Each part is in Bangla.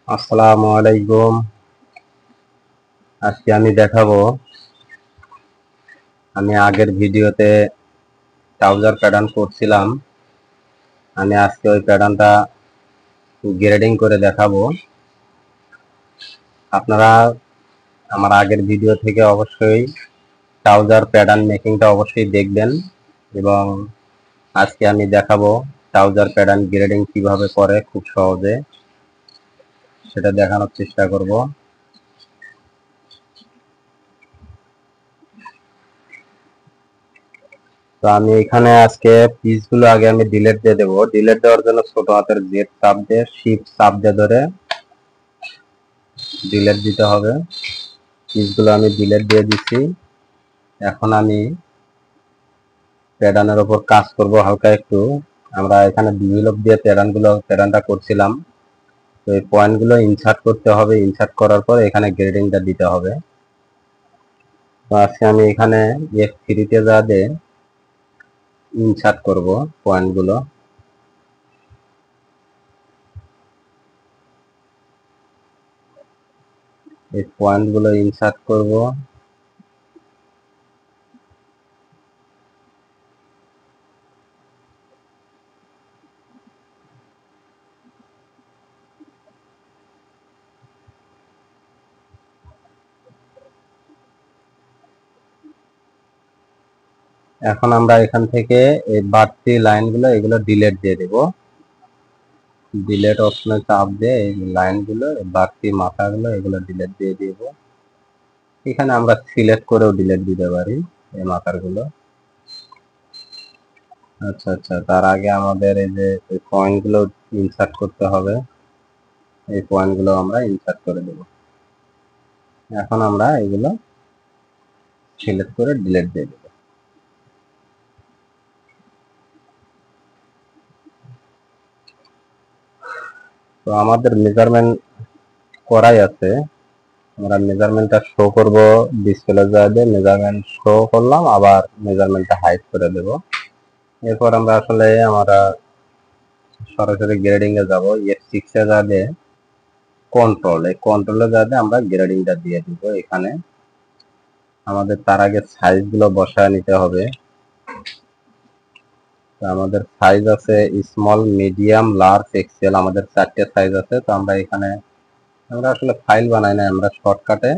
আসসালামু আলাইকুম। আজকে আমি দেখাবো, আমি আগের ভিডিওতে ট্রাউজার প্যাটার্ন করছিলাম। আমি আজকে ওই প্যাটার্নটা গ্রেডিং করে দেখাবো। আপনারা আমার আগের ভিডিও থেকে অবশ্যই ট্রাউজার প্যাটার্ন মেকিংটা অবশ্যই দেখবেন, এবং আজকে আমি দেখাবো ট্রাউজার প্যাটার্ন গ্রেডিং কিভাবে করে খুব সহজে, সেটা দেখানোর চেষ্টা করব। তো আমি এখানে আজকে পিসগুলো আগে আমি ডিলিট দিয়ে দেবো। ডিলিট দেওয়ার জন্য ছোট হাতের জেড চাপ দিয়ে শিফট চাপ দিয়ে ধরে ডিলিট দিতে হবে। পিসগুলো আমি ডিলিট দিয়ে দিচ্ছি। এখন আমি প্যাটার্নের উপর কাজ করব হালকা একটু। আমরা এখানে ডেভেলপ দিয়ে প্যাটার্নটা করছিলাম। তো এই পয়েন্টগুলো ইনসার্ট করতে হবে। ইনসার্ট করার পর এখানে গ্রেডিংটা দিতে হবে। তো আজকে আমি এখানে F3 যা দিয়ে ইনসার্ট করব পয়েন্টগুলো। এই পয়েন্টগুলো ইনসার্ট করব। এখন আমরা এখান থেকে এই বাড়তি লাইনগুলো এগুলো ডিলিট দিয়ে দেব। ডিলিট অপশনে চাপ দিয়ে এই লাইনগুলো, বাড়তি মাথাগুলো এগুলো ডিলিট দিয়ে দিব। এখানে আমরা সিলেক্ট করেও ডিলিট দিতে পারি এই মাথাগুলো। আচ্ছা আচ্ছা, তার আগে আমাদের এই যে পয়েন্টগুলো ইনসার্ট করতে হবে। এই পয়েন্টগুলো আমরা ইনসার্ট করে দেব। এখন আমরা এগুলো সিলেক্ট করে ডিলিট দিয়ে দেব। তো আমাদের মেজারমেন্ট করাই আছে। আমরা মেজারমেন্টটা শো করব ডিসপ্লে যাবে। মেজারমেন্ট শো করলাম, আবার মেজারমেন্টটা হাইড করে দেব। এরপর আমরা আসলে আমরা সরাসরি গ্রেডিং এ যাব। F6 এ যাবে কন্ট্রোল, এই কন্ট্রোলে যাবে আমরা গ্রেডিংটা দিয়ে দিব। এখানে আমাদের তার আগে সাইজগুলো বসায় নিতে হবে। আমাদের সাইজ আছে স্মল, মিডিয়াম, লার্জ, এক্সেল, আমাদের 4টে সাইজ আছে। তো আমরা এখানে আমরা আসলে ফাইল বানাই না, আমরা শর্টকাটে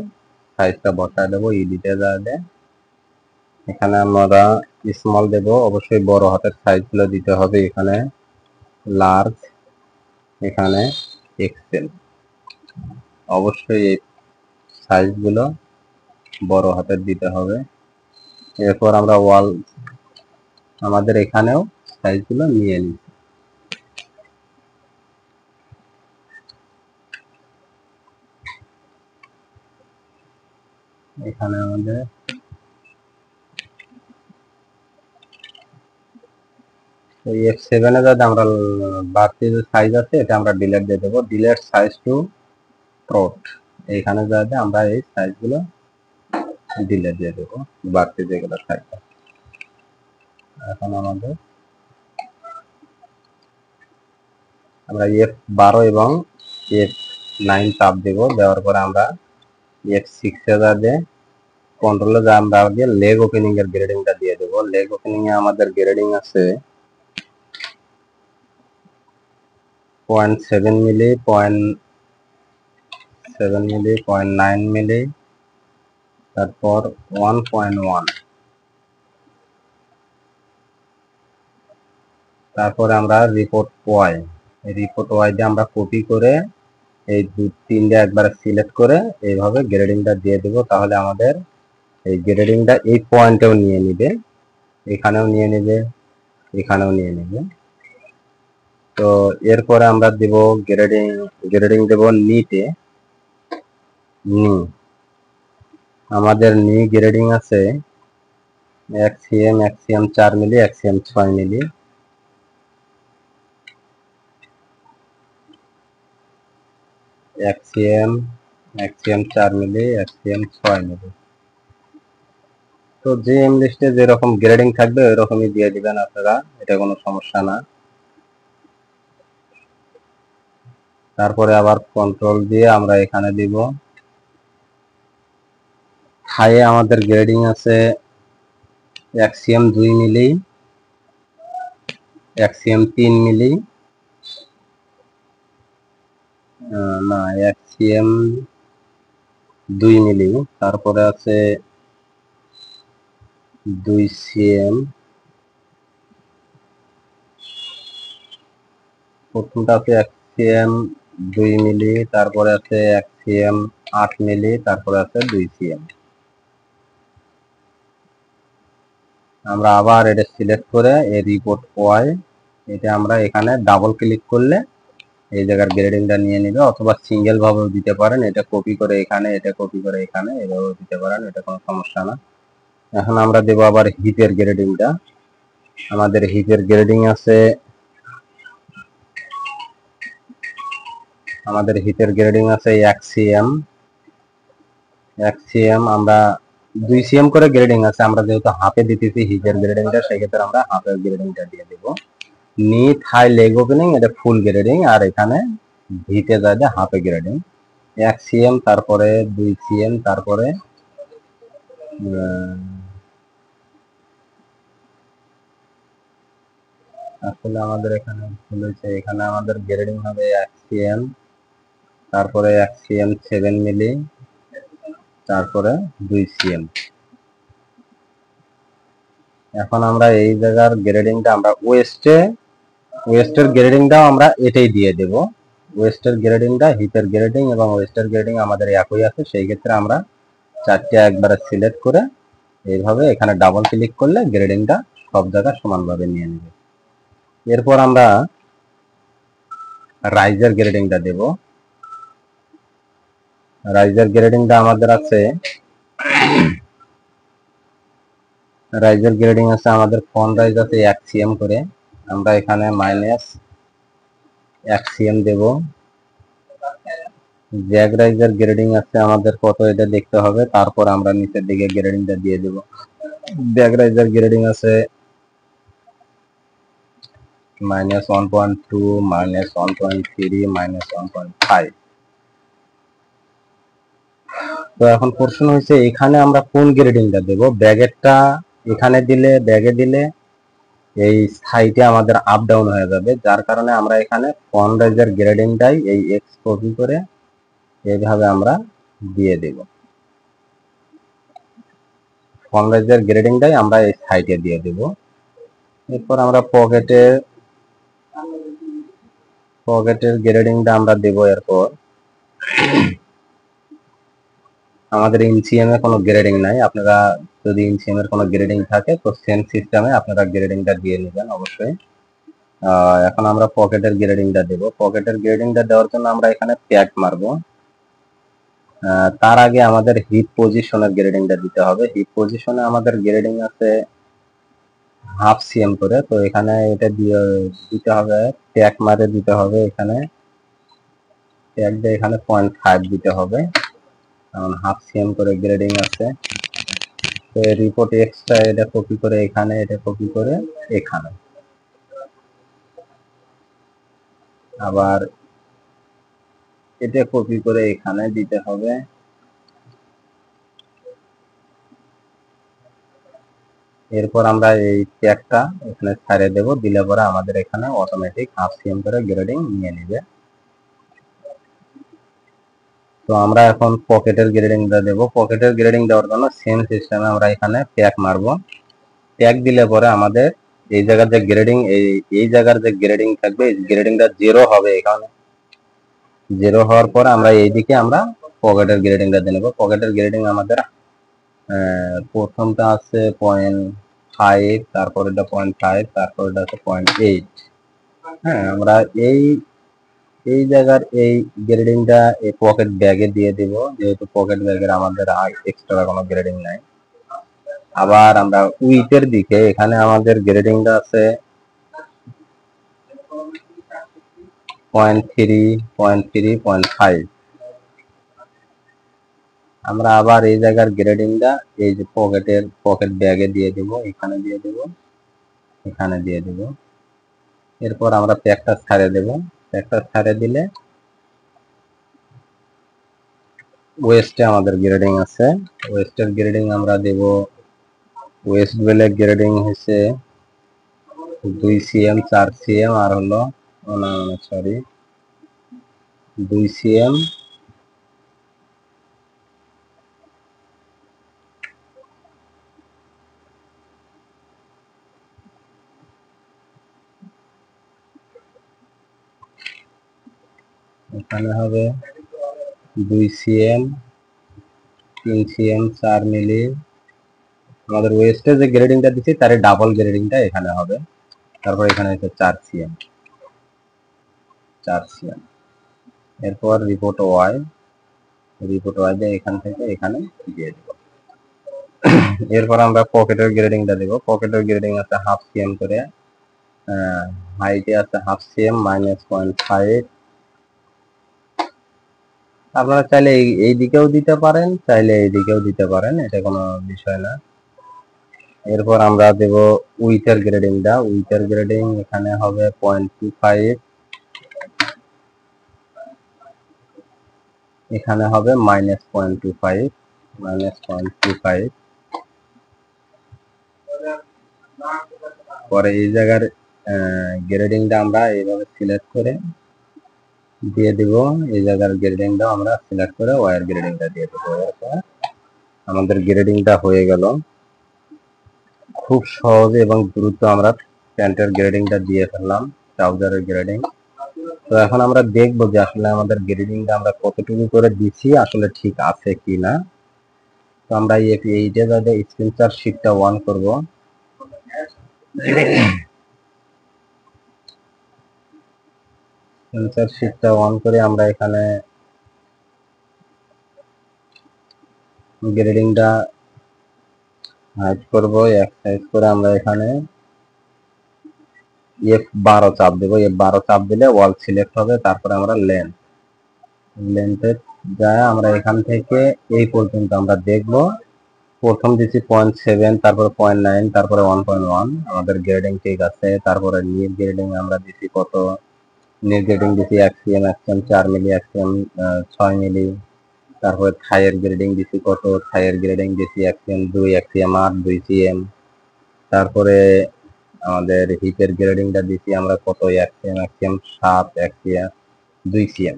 সাইজটা বসায় দেবো। এডিটে যাবে, এখানে আমরা স্মল দেব, অবশ্যই বড় হাতের সাইজগুলো দিতে হবে। এখানে লার্জ, এখানে এক্সেল, অবশ্যই এই সাইজগুলো বড় হাতের দিতে হবে। এরপর আমরা ওয়াল আমাদের এখানেও সাইজগুলো নিয়ে নিই। এখানে আমাদের F7 এ যাতে আমরা বাড়তি যে সাইজ আছে এটা আমরা ডিলিট দিয়ে দেবো। ডিলিট সাইজ টু প্রট, এইখানে যাতে আমরা এই সাইজগুলো ডিলিট দিয়ে দেবো, বাড়তি যেগুলো সাইজ। এখন আমরা F12 এবং F9 চাপ দেব। দেওয়ার পরে আমরা F6 এ যাবে কন্ট্রোলে যা আমরা আগে লেগ ওপেনিং এর গ্রেডিংটা দিয়ে দেব। লেগ ওপেনিং এ আমাদের গ্রেডিং আছে 0.7 মিলি, 0.7 মিলি, 0.9 মিলি, তারপর 1.1, তারপরে আমরা রিপোর্ট ওয়াই দিয়ে আমরা কপি করে এই 2-3টে একবারে সিলেক্ট করে এইভাবে গ্রেডিংটা দিয়ে দেব। তাহলে আমাদের এই গ্রেডিংটা এই পয়েন্টেও নিয়ে নিবে, এখানেও নিয়ে নেবে, এখানেও নিয়ে নেবে। তো এরপরে আমরা দেব গ্রেডিং দেব নিতে। নি আমাদের নি গ্রেডিং আছে এক্সিএম 4 মিলি, এক্সিএম 6 মিলি, এক্সিএম 4 মিলি, এক্সিএম 6 মিলি। তো যে এম লিস্টে যেরকম গ্রেডিং থাকবে ওই রকমই দিয়ে দিবেন আপনারা, এটা কোনো সমস্যা না। তারপরে আবার কন্ট্রোল দিয়ে আমরা এখানে দিব। হাইয়ে আমাদের গ্রেডিং আছে এক্সিএম 2 মিলি, এক্সিএম 3 মিলি, না এক্সিএম 2 মিলি, তারপরে আছে 2 সিএম, প্রথমটা আছে এক্সিএম 2 মিলি, তারপরে আছে এক্সিএম 8 মিলি, তারপরে আছে 2 সিএম। আমরা আবার এটা সিলেক্ট করে এই রিপোর্ট ওয়াই, এটা আমরা এখানে ডাবল ক্লিক করলে এই জায়গার গ্রেডিংটা নিয়ে নিবে, অথবা সিঙ্গেল ভাবেও দিতে পারেন। এটা কপি করে এখানে, এটা কপি করে এখানে, এভাবেও দিতে পারেন, এটা কোনো সমস্যা না। এখন আমরা দেব আবার হিটের গ্রেডিংটা। আমাদের হিটের গ্রেডিং আছে, আমাদের হিটের গ্রেডিং আছে এক্সিএম, এক্সিএম আমরা 2 সিএম করে গ্রেডিং আছে। আমরা যেহেতু হাফে দিতেছি হিটের গ্রেডিংটা, সেক্ষেত্রে আমরা হাফের গ্রেডিংটা দিয়ে দেব। নিট হাই লেগ ওপেনিং এটা ফুল গ্রেডিং, আর এখানে হিটে যায় হাফে গ্রেডিং। 1 সিএম, তারপরে 2 সিএম, তারপরে আসলে আমাদের এখানে ভুল হয়েছে, এখানে আমাদের গ্রেডিং হবে 1 সিএম, তারপরে 1 সিএম 7 মিলি, তারপরে 2 সিএম। এখন আমরা এই জায়গার গ্রেডিংটা আমরা ওয়েস্টের গ্রেডিংটাও আমরা এটাই দিয়ে দেব। ওয়েস্টের গ্রেডিংটা, হিটের গ্রেডিং এবং ওয়েস্টের গ্রেডিং আমাদের একই আছে, সেই ক্ষেত্রে আমরা চারটে একবারে সিলেক্ট করে এইভাবে এখানে ডাবল ক্লিক করলে গ্রেডিংটা সব জায়গায় সমানভাবে নিয়ে নেবে। এরপর আমরা রাইজার গ্রেডিংটা দেব। রাইজার গ্রেডিংটা আমাদের আছে, রাইজার গ্রেডিং আছে আমাদের ফন্ট রাইজ আছে 1 সিএম করে, আমরা এখানে -1 সিএম দেব। জ্যাগ রাইজার গ্রেডিং আছে আমাদের কত, এটা দেখতে হবে, তারপর আমরা নিচের দিকে গ্রেডিংটা দিয়ে দেব। জ্যাগ রাইজার গ্রেডিং আছে -1.2, -1.3, -1.5। তো এখন প্রশ্ন হয়েছে এখানে আমরা কোন গ্রেডিংটা দেব। ব্যাগেরটা এখানে দিলে, ব্যাগে দিলে এই সাইটে আমাদের আপ ডাউন হয়ে যাবে, যার কারণে আমরা এখানে ফন্ট রাইজার গ্রেডিংটাই এই এক্স কপি করে এইভাবে আমরা দিয়ে দেব। ফন্ট রাইজার গ্রেডিংটাই আমরা এই সাইটে দিয়ে দেব। এরপর আমরা পকেটের গ্রেডিংটা আমরা দেব। এরপর আমাদের ইনসিএম এ কোনো গ্রেডিং নাই, আপনারা যদি ইনসিএম এর কোনো গ্রেডিং থাকে তো সেম সিস্টেমে আপনারা গ্রেডিংটা দিয়ে নেবেন অবশ্যই। এখন আমরা পকেটের গ্রেডিংটা দেব। পকেটের গ্রেডিংটা দেওয়ার জন্য আমরা এখানে প্যাক মারবো। তার আগে আমাদের হিপ পজিশনের গ্রেডিংটা দিতে হবে। হিপ পজিশনে আমাদের গ্রেডিং আছে হাফ সিএম করে, তো এখানে এটা দিয়ে দিতে হবে, প্যাক মারে দিতে হবে। এখানে প্যাক দিয়ে এখানে 0.5 দিতে হবে, কারণ হাফ সিএম করে গ্রেডিং আছে। তো রিপোর্ট এক্সট্রা এটা কপি করে এখানে, এটা কপি করে এখানে, আবার এটা কপি করে এখানে দিতে হবে। এরপর আমরা এই ট্যাগটা এখানে ছাড়িয়ে দেব, দিলে পরে আমাদের এখানে অটোমেটিক হাফ সিএম করে গ্রেডিং নিয়ে নেবে। তো আমরা এখন পকেটের গ্রেডিংটা দেব। পকেটের গ্রেডিং দেওয়ার জন্য সেম সিস্টেমে আমরা এখানে ট্যাগ মারবো। ট্যাগ দিলে পরে আমাদের এই জায়গার যে গ্রেডিং, এই জায়গার যে গ্রেডিং থাকবে, এই গ্রেডিংটা 0 হবে। এখানে 0 হওয়ার পর আমরা এইদিকে আমরা পকেটের গ্রেডিংটা দিয়ে নেব। পকেটের গ্রেডিং আমাদের প্রথমটা আছে 0.5, তারপর এটা 0.5, তারপর এটা আছে 0.8। হ্যাঁ, আমরা এই জায়গার এই গ্রেডিংটা এই পকেট ব্যাগে দিয়ে দিব, যেহেতু পকেট ব্যাগের আমাদের এক্সট্রা কোনো গ্রেডিং নাই। আবার আমরা উইথের দিকে এখানে আমাদের গ্রেডিংটা আছে 0.3, 0.3, 0.5। আমরা আবার এই জায়গার গ্রেডিংটা এই যে পকেট ব্যাগে দিয়ে দিব, এখানে দিয়ে দিব, এখানে দিয়ে দিব। এরপর আমরা প্যাকটা ছাড়িয়ে দেব। প্যাকটা ছাড়িয়ে দিলে ওয়েস্টে আমাদের গ্রেডিং আছে, ওয়েস্টের গ্রেডিং আমরা দেব, ওয়েস্ট বেলের গ্রেডিং হচ্ছে 2 cm 4 cm আর হলো সরি 2 cm এখানে হবে 2 cm 3 cm 4 মিলি। আমাদের ওয়েস্টে যে গ্রেডিংটা দিচ্ছি তার ডাবল গ্রেডিংটা এখানে হবে। তারপর এখানে হচ্ছে 4 cm 4 cm। এরপর রিপোর্ট ওয়াই দিয়ে এখান থেকে এখানে দিয়ে দেব। এরপর আমরা পকেটের গ্রেডিংটা দেব। পকেটের গ্রেডিং আছে 1/2 cm করে, হাইটে আছে 1/2 cm -0.5। আপনারা চাইলে এই দিকেও দিতে পারেন, চাইলে এই দিকেও দিতে পারেন, এটা কোনো বিষয় না। এরপর আমরা দেব উইথের গ্রেডিংটা। উইথের গ্রেডিং এখানে হবে 0.25, এখানে হবে -0.25। পরে এই জায়গার গ্রেডিংটা আমরা এইভাবে সিলেক্ট করে দিয়ে দিব। এই জায়গার গ্রেডিংটা আমরা সিলেক্ট করে ওয়ার গ্রেডিংটা দিয়ে দেবো। এরপর আমাদের গ্রেডিংটা হয়ে গেল। খুব সহজে এবং দ্রুত আমরা প্যান্টের গ্রেডিংটা দিয়ে ফেললাম, ট্রাউজারের গ্রেডিং। তো এখন আমরা দেখবো যে আসলে আমাদের গ্রেডিংটা আমরা কতটুকু করে দিচ্ছি, আসলে ঠিক আছে কিনা। তো আমরা এইটা যাতে স্ক্রিনশট শীটটা অন করব। স্ক্রিনশট শীটটা অন করে আমরা এখানে গ্রেডিংটা হাইড করব, এক সাইজ করে আমরা এখানে F12 চাপ দেব। F12 চাপ দিলে ওয়াল সিলেক্ট হবে। তারপরে আমরা লেন্থে যায় আমরা এখান থেকে এই পর্যন্ত আমরা দেখব। প্রথম দিচ্ছি 0.7, তারপরে 0.9, তারপরে 1.1। আমাদের গ্রেডিং ঠিক আছে। তারপরে নিট গ্রেডিং আমরা দিচ্ছি কত, নিট গ্রেডিং দিচ্ছি 1 cm 1 cm 4 মিলি 1 cm 6 মিলি। তারপরে থাইয়ের গ্রেডিং দিচ্ছি কত, থাইয়ের গ্রেডিং দিচ্ছি 1 cm 2, 1 cm 8, 2 cm। তারপরে আমাদের হিপের গ্রেডিংটা দিচ্ছি আমরা কত, 1 cm 1 cm 7, 1 cm 2 cm।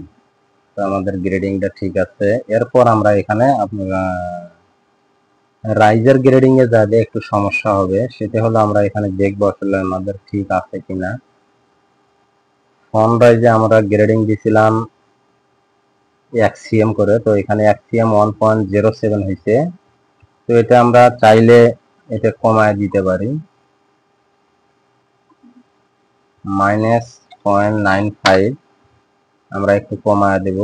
তো আমাদের গ্রেডিংটা ঠিক আছে। এরপর আমরা এখানে আপনারা রাইজের গ্রেডিং এ যাবে একটু সমস্যা হবে, সেটা হলো আমরা এখানে দেখবো আসলে আমাদের ঠিক আছে কিনা। ফন রাইজে আমরা গ্রেডিং দিছিলাম 1 cm করে, তো এখানে 1 cm 1.07 হয়েছে। তো এটা আমরা চাইলে এটা কমায় দিতে পারি, -0.95 আমরা একটু কমায় দেব।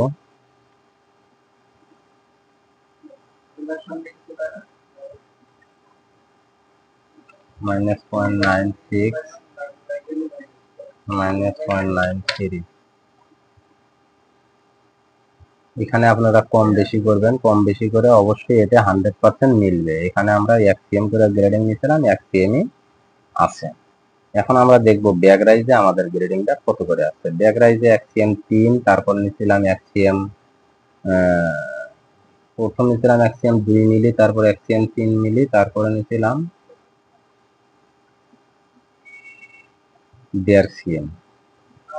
-0.96 -0.93। এখানে আপনারা কম বেশি করবেন, কম বেশি করে অবশ্যই এটা 100% মিলবে। এখানে আমরা 1 cm করে গ্রেডিং নিয়েছিলাম, 1 cm আছে। এখন আমরা দেখব ব্যাক রাইজে আমাদের গ্রেডিংটা কত করে আছে। ব্যাক রাইজে 1 cm 3, তারপর নিয়েছিলাম 1 cm, প্রথম নিয়েছিলাম 1 cm 2 মিলি, তারপর 1 cm 3 মিলি, তারপরে নিয়েছিলাম 1.5 cm।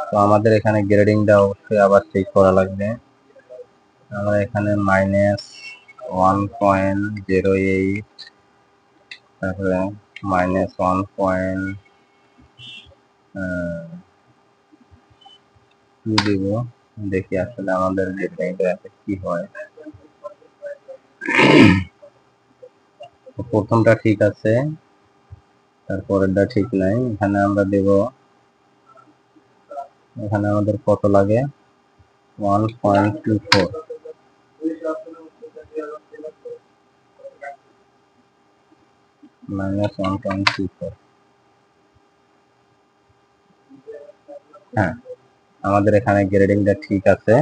তো আমাদের এখানে গ্রেডিংটা অবশ্যই আবার চেক করা লাগবে। আমরা এখানে -1.08, তারপরে -1.2 দিব। দেখি আসলে আমাদের গ্রেডিংটা কি হয়। প্রথমটা ঠিক আছে, তারপরেরটা ঠিক নাই। এখানে আমরা দেব, এখানে আমাদের কত লাগে, 1.24। -1.24। হ্যাঁ, আমাদের এখানে গ্রেডিংটা ঠিক আছে।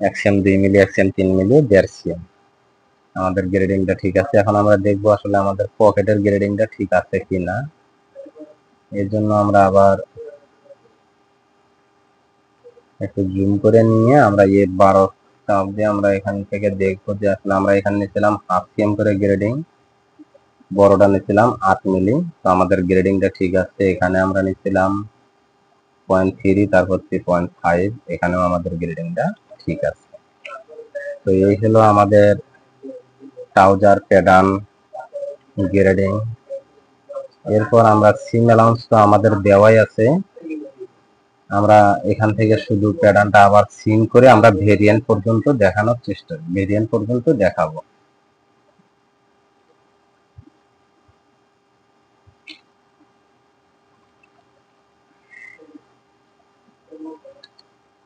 1 cm 2 মিলি, 1 cm 3 মিলি, 1.5 cm আমাদের গ্রেডিংটা ঠিক আছে। এখন আমরা দেখবো আসলে আমাদের পকেটের গ্রেডিংটা ঠিক আছে কিনা। এর জন্য আমরা আবার একটু জুম করে নিয়ে আমরা F12 চাপ দিয়ে আমরা এখান থেকে দেখবো যে আসলে আমরা এখানে নিয়েছিলাম 1/2 cm করে গ্রেডিং, বড়টা নিয়েছিলাম 8 মিলি। তো আমাদের গ্রেডিংটা ঠিক আছে। এখানে আমরা নিয়েছিলাম 0.3, তারপর 3.5, এখানেও আমাদের গ্রেডিংটা ঠিক আছে। তো এই হলো আমাদের ট্রাউজার প্যাটার্ন গ্রেডিং। এরপর আমরা সিম অ্যালাউন্স তো আমাদের দেওয়াই আছে, আমরা এখান থেকে শুধু প্যাটার্নটা আবার সিম করে আমরা ভেরিয়েন্ট পর্যন্ত দেখানোর চেষ্টা, ভেরিয়েন্ট পর্যন্ত দেখাবো।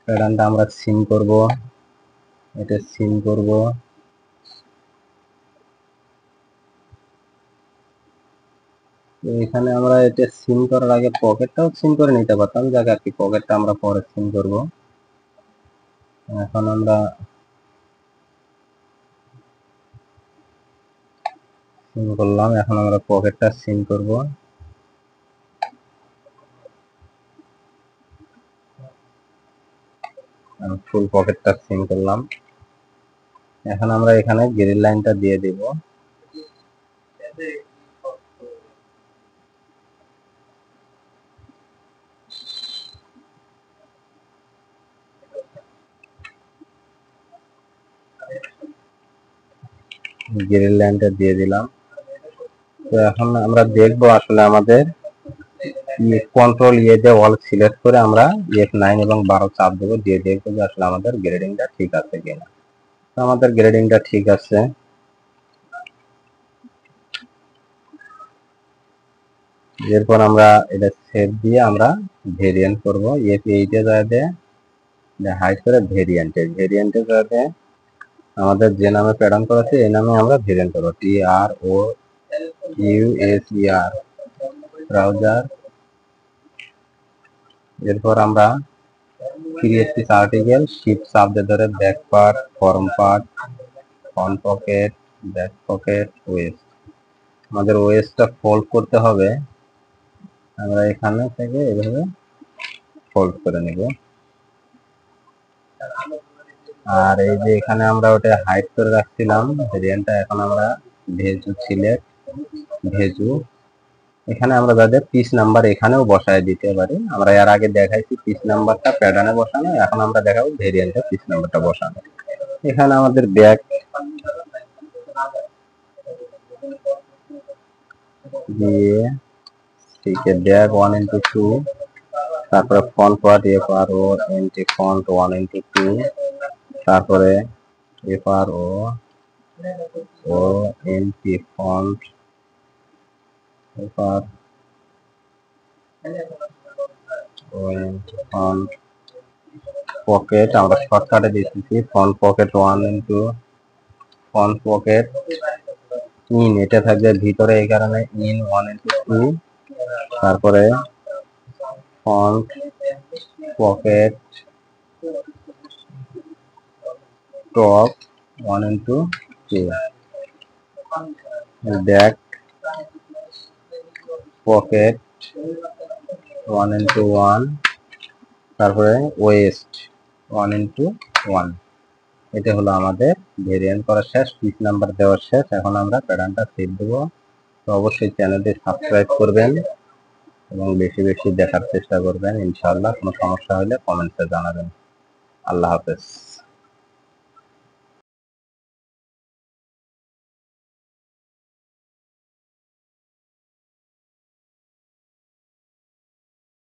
প্যাটার্নটা আমরা সিম করব, এটা সিম করব। এখানে আমরা এটা সিম করার আগে পকেটটাও সিম করে নিতে পারতাম, যাকে আর কি পকেটটা আমরা পরে সিম করব। এখন আমরা সিম করলাম, এখন আমরা পকেটটা সিম করব। ফুল পকেটটা সিম করলাম। এখন আমরা এখানে গ্রিল লাইনটা দিয়ে দিব। গ্রিল লাইনটা দিয়ে দিলাম। তো এখন আমরা দেখবো আসলে আমাদের কন্ট্রোল দিয়ে অল সিলেক্ট করে আমরা F9 এবং 12 চাপ দেবো, দিয়ে দেখবো যে আসলে আমাদের গ্রেডিংটা ঠিক আছে কিনা। তো আমাদের গ্রেডিংটা ঠিক আছে। এরপর আমরা এটা সেভ দিয়ে আমরা ভেরিয়েন্ট করব। F8 এ দিয়ে হাইড করে ভেরিয়েন্টে যাতে আমাদের যে নামে প্যাটার্ন করা আছে এই নামে আমরা ভেরিয়েন্ট করবো, TROUSER ব্রাউজার। এরপর আমরা ক্রিয়েট পিস আর্টিকেল, শিফট চাপ দিয়ে ধরে back part, form part, front pocket, back pocket, West. আমাদের ওয়েস্টটা ফোল্ড করতে হবে, আমরা এখানে থেকে এভাবে ফোল্ড করে নেব। আর এই যে এখানে আমরা ওটা হাইড করে রাখছিলাম ভেরিয়েন্টটা, এখন আমরা ভেজু সিলেক্ট, ভেজু, এখানে আমরা যাদের পিস নাম্বার এখানেও বসায় দিতে পারি। আমরা এর আগে দেখাইছি পিস নাম্বারটা প্যাটার্নে বসানো, এখন আমরা দেখাবো ভেরিয়েন্টে পিস নাম্বারটা বসানো। এখানে আমাদের ব্যাক দিয়ে ঠিক আছে, ব্যাক 1:2, তারপরে font part FRO anti font 1:2, তারপরে FRO ও এন্টি ফন্ট ফন্ট পকেট, আমরা শর্টকাটে দিয়েছি font pocket 1:, font pocket in, এটা থাকবে ভিতরে, এই কারণে ইন 1:2, তারপরে font pocket top 1:2, back pocket 1:1, তারপরে ওয়েস্ট 1:1। এটা হলো আমাদের ভেরিয়েন্ট করা শেষ, পিস নাম্বার দেওয়া শেষ। এখন আমরা প্যাটার্নটা সেভ দেবো। তো অবশ্যই চ্যানেলটি সাবস্ক্রাইব করবেন এবং বেশি বেশি দেখার চেষ্টা করবেন। ইনশাআল্লাহ কোনো সমস্যা হলে কমেন্টসে জানাবেন। আল্লাহ হাফেজ।